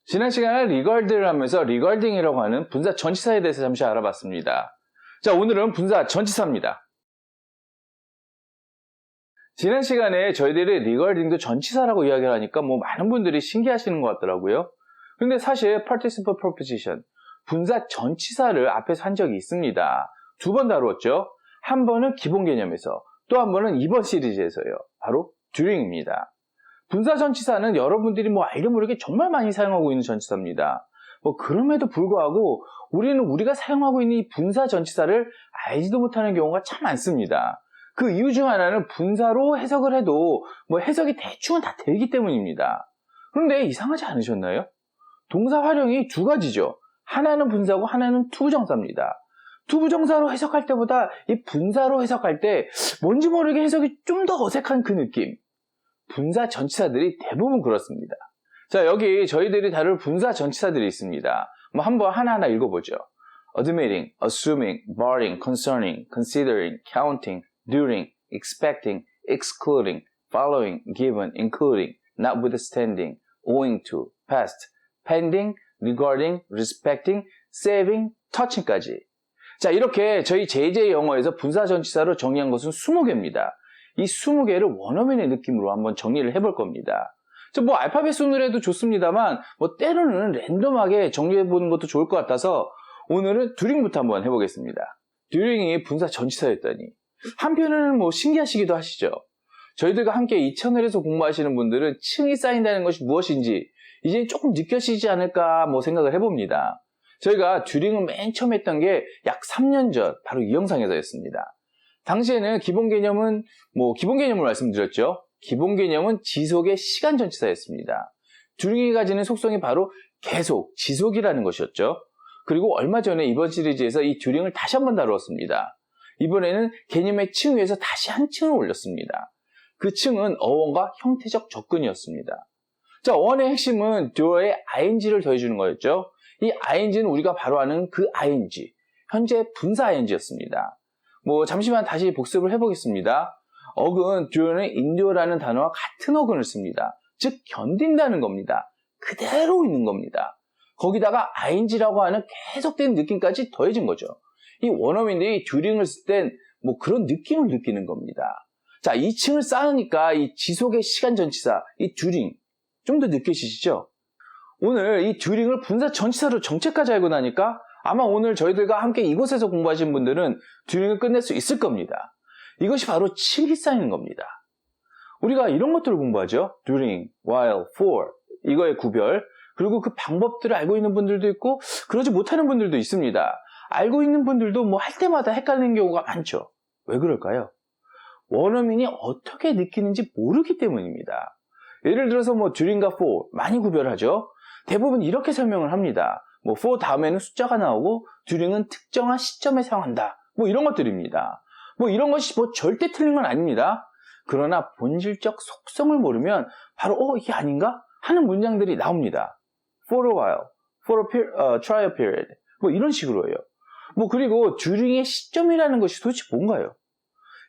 지난 시간에 regard를 하면서 regarding이라고 하는 분사 전치사에 대해서 잠시 알아봤습니다. 자, 오늘은 분사 전치사입니다. 지난 시간에 저희들이 regarding도 전치사라고 이야기를 하니까 많은 분들이 신기하시는 것 같더라고요. 근데 사실 participle preposition, 분사 전치사를 앞에서 한 적이 있습니다. 2번 다루었죠. 한 번은 기본 개념에서, 또 한 번은 이번 시리즈에서요. 바로 during입니다. 분사 전치사는 여러분들이 알게 모르게 정말 많이 사용하고 있는 전치사입니다. 그럼에도 불구하고 우리는 우리가 사용하고 있는 이 분사 전치사를 알지도 못하는 경우가 참 많습니다. 그 이유 중 하나는 분사로 해석을 해도 해석이 대충은 다 되기 때문입니다. 그런데 이상하지 않으셨나요? 동사 활용이 두 가지죠. 하나는 분사고 하나는 투부정사입니다. 투부정사로 해석할 때보다 이 분사로 해석할 때 뭔지 모르게 해석이 좀 더 어색한 그 느낌. 분사 전치사들이 대부분 그렇습니다. 자, 여기 저희들이 다룰 분사 전치사들이 있습니다. 한번 하나하나 읽어보죠. admitting, assuming, barring, concerning, considering, counting, during, expecting, excluding, following, given, including, notwithstanding, owing to, past, pending, regarding, respecting, saving, touching까지. 자, 이렇게 저희 JJ 영어에서 분사 전치사로 정리한 것은 20개입니다. 이 20개를 원어민의 느낌으로 한번 정리를 해볼 겁니다. 알파벳 순으로 해도 좋습니다만 때로는 랜덤하게 정리해보는 것도 좋을 것 같아서 오늘은 during부터 한번 해보겠습니다. during이 분사 전치사였다니 한편으로는 신기하시기도 하시죠. 저희들과 함께 이 채널에서 공부하시는 분들은 층이 쌓인다는 것이 무엇인지 이제 조금 느껴지지 않을까 생각을 해봅니다. 저희가 during을 맨 처음 했던 게 약 3년 전 바로 이 영상에서였습니다. 당시에는 기본 개념을 말씀드렸죠. 기본 개념은 지속의 시간 전치사였습니다. during이 가지는 속성이 바로 계속, 지속이라는 것이었죠. 그리고 얼마 전에 이번 시리즈에서 이 during을 다시 한번 다루었습니다. 이번에는 개념의 층 위에서 다시 한 층을 올렸습니다. 그 층은 어원과 형태적 접근이었습니다. 자, 어원의 핵심은 do에 ing를 더해주는 거였죠. 이 ing는 우리가 바로 아는 그 ing, 현재 분사 ing였습니다. 잠시만 다시 복습을 해보겠습니다. 어근, dure는 endure라는 단어와 같은 어근을 씁니다. 즉, 견딘다는 겁니다. 그대로 있는 겁니다. 거기다가 ing라고 하는 계속된 느낌까지 더해진 거죠. 이 원어민들이 during을 쓸 땐 그런 느낌을 느끼는 겁니다. 자, 2층을 쌓으니까 이 지속의 시간 전치사, 이 during, 좀 더 느껴지시죠? 오늘 이 during을 분사 전치사로 정체까지 알고 나니까 아마 오늘 저희들과 함께 이곳에서 공부하신 분들은 during을 끝낼 수 있을 겁니다. 이것이 바로 층이 쌓이는 겁니다. 우리가 이런 것들을 공부하죠. during, while, for 이거의 구별, 그리고 그 방법들을 알고 있는 분들도 있고 그러지 못하는 분들도 있습니다. 알고 있는 분들도 할 때마다 헷갈리는 경우가 많죠. 왜 그럴까요? 원어민이 어떻게 느끼는지 모르기 때문입니다. 예를 들어서 during과 for 많이 구별하죠. 대부분 이렇게 설명을 합니다. for 다음에는 숫자가 나오고 during은 특정한 시점에 사용한다. 이런 것들입니다. 이런 것이 절대 틀린 건 아닙니다. 그러나 본질적 속성을 모르면 바로 이게 아닌가 하는 문장들이 나옵니다. for a while, for a trial period 이런 식으로요. 그리고 during의 시점이라는 것이 도대체 뭔가요?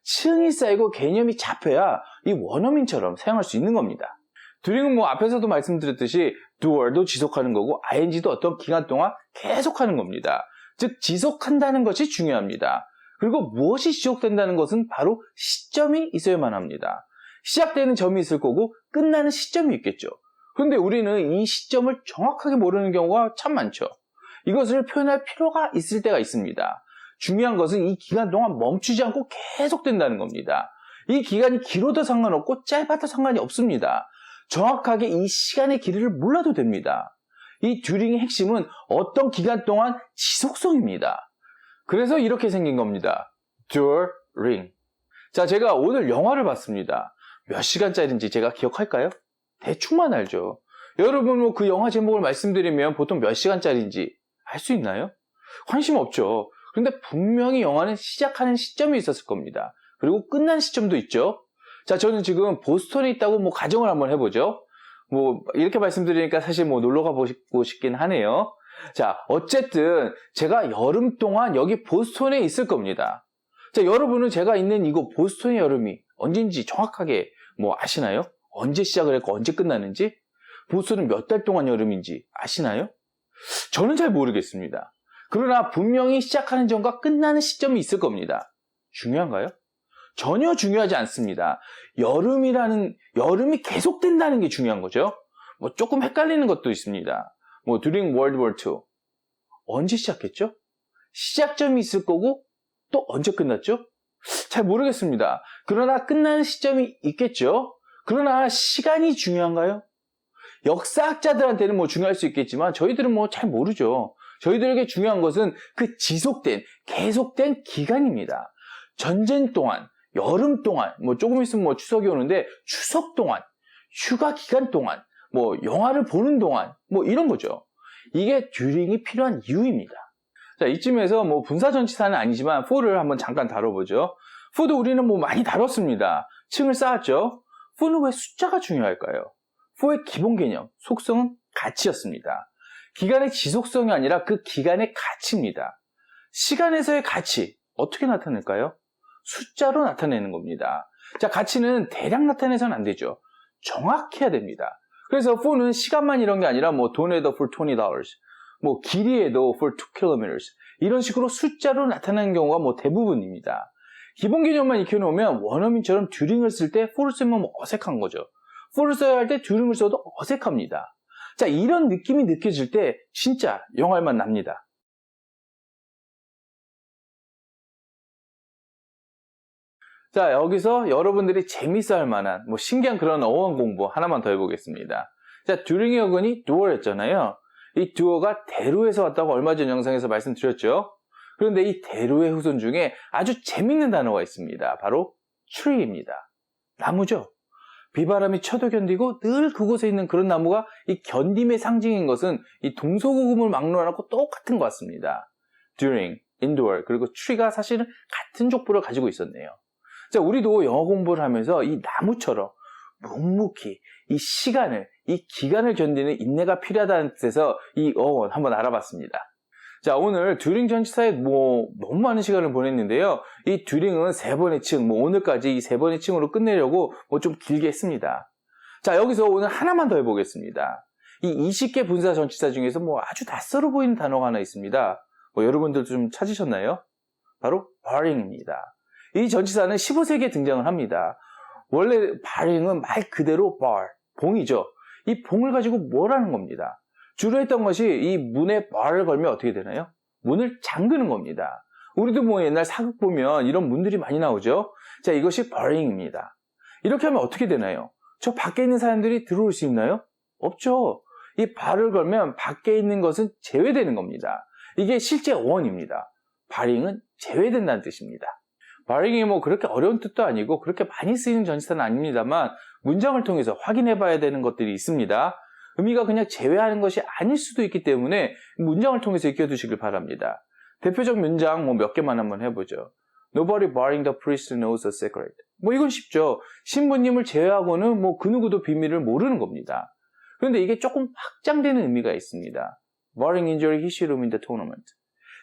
층이 쌓이고 개념이 잡혀야 이 원어민처럼 사용할 수 있는 겁니다. during은 앞에서도 말씀드렸듯이 do도 지속하는 거고 ing도 어떤 기간 동안 계속하는 겁니다. 즉 지속한다는 것이 중요합니다. 그리고 무엇이 지속된다는 것은 바로 시점이 있어야만 합니다. 시작되는 점이 있을 거고 끝나는 시점이 있겠죠. 그런데 우리는 이 시점을 정확하게 모르는 경우가 참 많죠. 이것을 표현할 필요가 있을 때가 있습니다. 중요한 것은 이 기간 동안 멈추지 않고 계속된다는 겁니다. 이 기간이 길어도 상관없고 짧아도 상관이 없습니다. 정확하게 이 시간의 길이를 몰라도 됩니다. 이 during의 핵심은 어떤 기간 동안 지속성입니다. 그래서 이렇게 생긴 겁니다. during. 자, 제가 오늘 영화를 봤습니다. 몇 시간짜리인지 제가 기억할까요? 대충만 알죠. 여러분 그 영화 제목을 말씀드리면 보통 몇 시간짜리인지 알 수 있나요? 관심 없죠. 그런데 분명히 영화는 시작하는 시점이 있었을 겁니다. 그리고 끝난 시점도 있죠. 자, 저는 지금 보스턴에 있다고 가정을 한번 해보죠. 이렇게 말씀드리니까 사실 놀러 가보고 싶긴 하네요. 자, 어쨌든 제가 여름 동안 여기 보스턴에 있을 겁니다. 자, 여러분은 제가 있는 이곳 보스턴의 여름이 언제인지 정확하게 아시나요? 언제 시작을 했고 언제 끝나는지? 보스는 몇 달 동안 여름인지 아시나요? 저는 잘 모르겠습니다. 그러나 분명히 시작하는 점과 끝나는 시점이 있을 겁니다. 중요한가요? 전혀 중요하지 않습니다. 여름이 계속된다는 게 중요한 거죠. 뭐 조금 헷갈리는 것도 있습니다. 뭐 during World War II 언제 시작했죠? 시작점이 있을 거고 또 언제 끝났죠? 잘 모르겠습니다. 그러나 끝나는 시점이 있겠죠? 그러나 시간이 중요한가요? 역사학자들한테는 뭐 중요할 수 있겠지만 저희들은 뭐 잘 모르죠. 저희들에게 중요한 것은 그 계속된 기간입니다. 전쟁 동안, 여름 동안, 뭐 조금 있으면 뭐 추석이 오는데 추석 동안, 휴가 기간 동안, 뭐 영화를 보는 동안, 뭐 이런 거죠. 이게 during이 필요한 이유입니다. 자, 이쯤에서 뭐 분사전치사는 아니지만 for를 한번 잠깐 다뤄보죠. for도 우리는 뭐 많이 다뤘습니다. 층을 쌓았죠. for는 왜 숫자가 중요할까요? for의 기본 개념, 속성은 가치였습니다. 기간의 지속성이 아니라 그 기간의 가치입니다. 시간에서의 가치, 어떻게 나타낼까요? 숫자로 나타내는 겁니다. 자, 가치는 대략 나타내서는 안 되죠. 정확해야 됩니다. 그래서 for는 시간만 이런 게 아니라 뭐 돈에도 for $20, 뭐 길이에도 for 2km 이런 식으로 숫자로 나타나는 경우가 뭐 대부분입니다. 기본 개념만 익혀놓으면 원어민처럼 during을 쓸 때 for를 쓰면 뭐 어색한 거죠. for를 써야 할 때 during을 써도 어색합니다. 자, 이런 느낌이 느껴질 때 진짜 영어할 맛 납니다. 자, 여기서 여러분들이 재밌어 할 만한 뭐 신기한 그런 어원 공부 하나만 더 해보겠습니다. 자, during의 어근이 dual했잖아요. 이 dual가 대로에서 왔다고 얼마 전 영상에서 말씀드렸죠. 그런데 이 대로의 후손 중에 아주 재밌는 단어가 있습니다. 바로 tree입니다. 나무죠. 비바람이 쳐도 견디고 늘 그곳에 있는 그런 나무가 이 견딤의 상징인 것은 이 동서고금을 막론하고 똑같은 것 같습니다. during, endure, 그리고 tree가 사실은 같은 족보를 가지고 있었네요. 자, 우리도 영어 공부를 하면서 이 나무처럼 묵묵히 이 시간을, 이 기간을 견디는 인내가 필요하다는 뜻에서 이 어원 한번 알아봤습니다. 자, 오늘 during 전치사에 뭐 너무 많은 시간을 보냈는데요. 이 during은 3번의 층, 뭐 오늘까지 이 3번의 층으로 끝내려고 뭐 좀 길게 했습니다. 자, 여기서 오늘 하나만 더 해보겠습니다. 이 20개 분사 전치사 중에서 뭐 아주 낯설어 보이는 단어가 하나 있습니다. 뭐 여러분들도 좀 찾으셨나요? 바로 barring입니다. 이 전치사는 15세기에 등장을 합니다. 원래 barring은 말 그대로 bar, 봉이죠. 이 봉을 가지고 뭘 하는 겁니다. 주로 했던 것이 이 문에 bar를 걸면 어떻게 되나요? 문을 잠그는 겁니다. 우리도 뭐 옛날 사극 보면 이런 문들이 많이 나오죠. 자, 이것이 barring입니다. 이렇게 하면 어떻게 되나요? 저 밖에 있는 사람들이 들어올 수 있나요? 없죠. 이 bar를 걸면 밖에 있는 것은 제외되는 겁니다. 이게 실제 어원입니다. barring은 제외된다는 뜻입니다. barring이 뭐 그렇게 어려운 뜻도 아니고 그렇게 많이 쓰이는 전치사는 아닙니다만 문장을 통해서 확인해 봐야 되는 것들이 있습니다. 의미가 그냥 제외하는 것이 아닐 수도 있기 때문에 문장을 통해서 익혀두시길 바랍니다. 대표적 문장 뭐 몇 개만 한번 해보죠. Nobody barring the priest knows the secret. 뭐 이건 쉽죠. 신부님을 제외하고는 뭐 그 누구도 비밀을 모르는 겁니다. 그런데 이게 조금 확장되는 의미가 있습니다. Barring injury, he should win the tournament.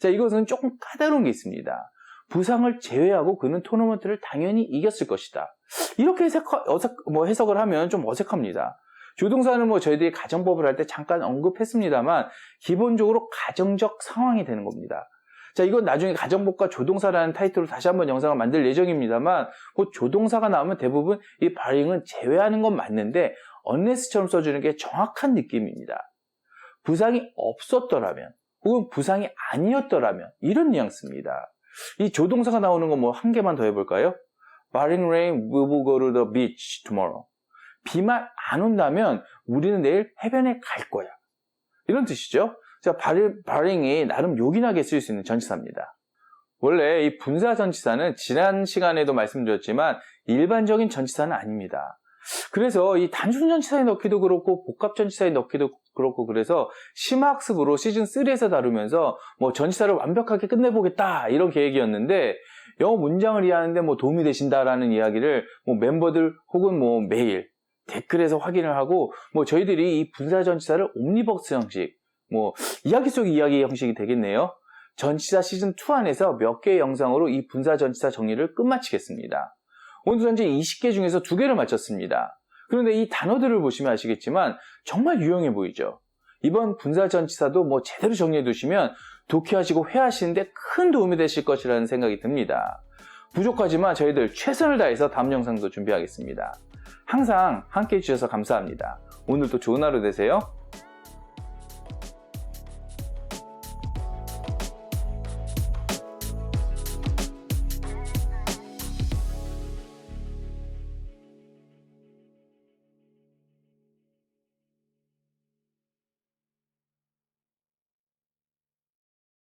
자, 이것은 조금 까다로운 게 있습니다. 부상을 제외하고 그는 토너먼트를 당연히 이겼을 것이다. 이렇게 해석을 하면 좀 어색합니다. 조동사는 뭐 저희들이 가정법을 할 때 잠깐 언급했습니다만 기본적으로 가정적 상황이 되는 겁니다. 자, 이건 나중에 가정법과 조동사라는 타이틀로 다시 한번 영상을 만들 예정입니다만 뭐 조동사가 나오면 대부분 이 barring은 제외하는 건 맞는데 unless처럼 써주는 게 정확한 느낌입니다. 부상이 없었더라면 혹은 부상이 아니었더라면 이런 뉘앙스입니다. 이 조동사가 나오는 거 뭐 한 개만 더 해볼까요? barring rain, we will go to the beach tomorrow. 비만 안 온다면 우리는 내일 해변에 갈 거야. 이런 뜻이죠. 자, barring이 나름 요긴하게 쓸 수 있는 전치사입니다. 원래 이 분사 전치사는 지난 시간에도 말씀드렸지만 일반적인 전치사는 아닙니다. 그래서 이 단순 전치사에 넣기도 그렇고 복합 전치사에 넣기도 그렇고 그래서 심화학습으로 시즌3에서 다루면서 뭐 전치사를 완벽하게 끝내보겠다 이런 계획이었는데 영어 문장을 이해하는데 뭐 도움이 되신다라는 이야기를 뭐 멤버들 혹은 뭐 메일 댓글에서 확인을 하고 뭐 저희들이 이 분사 전치사를 옴니버스 형식 뭐 이야기 속 이야기 형식이 되겠네요. 전치사 시즌2 안에서 몇 개의 영상으로 이 분사 전치사 정리를 끝마치겠습니다. 오늘 현재 20개 중에서 2개를 마쳤습니다. 그런데 이 단어들을 보시면 아시겠지만 정말 유용해 보이죠. 이번 분사전치사도 뭐 제대로 정리해 두시면 독해하시고 회화하시는데 큰 도움이 되실 것이라는 생각이 듭니다. 부족하지만 저희들 최선을 다해서 다음 영상도 준비하겠습니다. 항상 함께 해주셔서 감사합니다. 오늘도 좋은 하루 되세요.